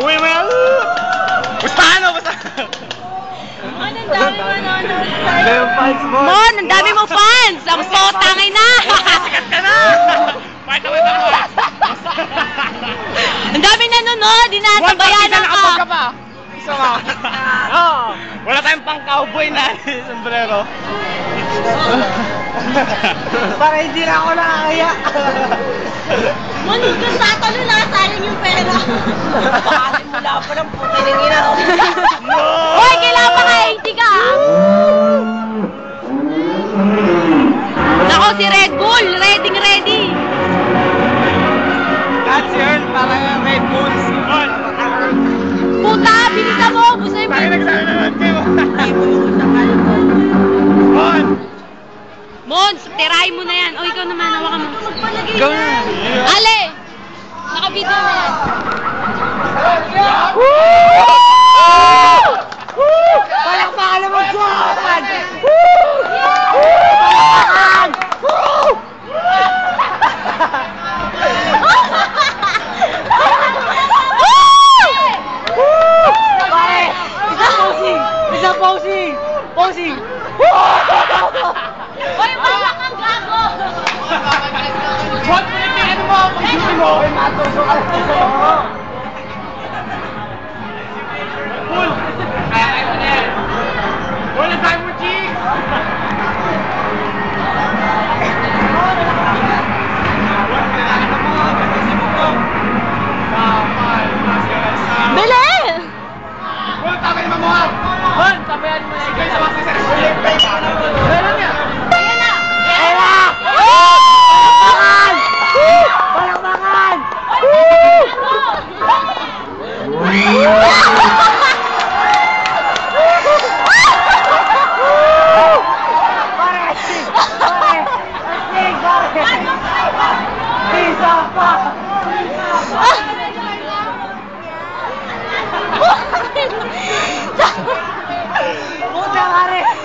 Uwi mo yan! Pustahan mo! Mon, ang dami manonood sa'yo. May fans mo! Mon, ang dami mo fans! Ang potangay na! Sikat ka na! Part away ba mo? Ang dami nanonood, dinatabayanan ka! Ka pa! Isa ka! Oo! Wala tayong pang cowboy na sombrero. Para hindi na ako nakakaya. Mon, kung tatalo na, sayang yung pera. Bakasin mo lang pa ng puti ng ina. Hoy, kailangan pa ka 80 ka, ha? Nako, si Red Bull, ready. That's yun, parang Red Bulls. Puta, bilisan mo, busay mo. Bakit nagsasalat kayo? Ay mo yung isang alcohol. On! Mons, tirahin mo na yan. O, ikaw naman, hawakan mo. Ikaw na. Ale! Naka-video na yan. Palakpakan na mag-suwakan! Palakpakan! Posing! Hoy, wala kang gago! What? Ano mo? Pag-duty mo! Ay, matusok ka lang sa'yo! Full! Kaya mo na yan! Wala tayo mo, Chicks! Bili! Full, tabay mo mo! Full, tabayan mo na ikaw sa mga sasari! Meron niya! Ayan na! Ayan na! Palakpakan! Puta ka rin!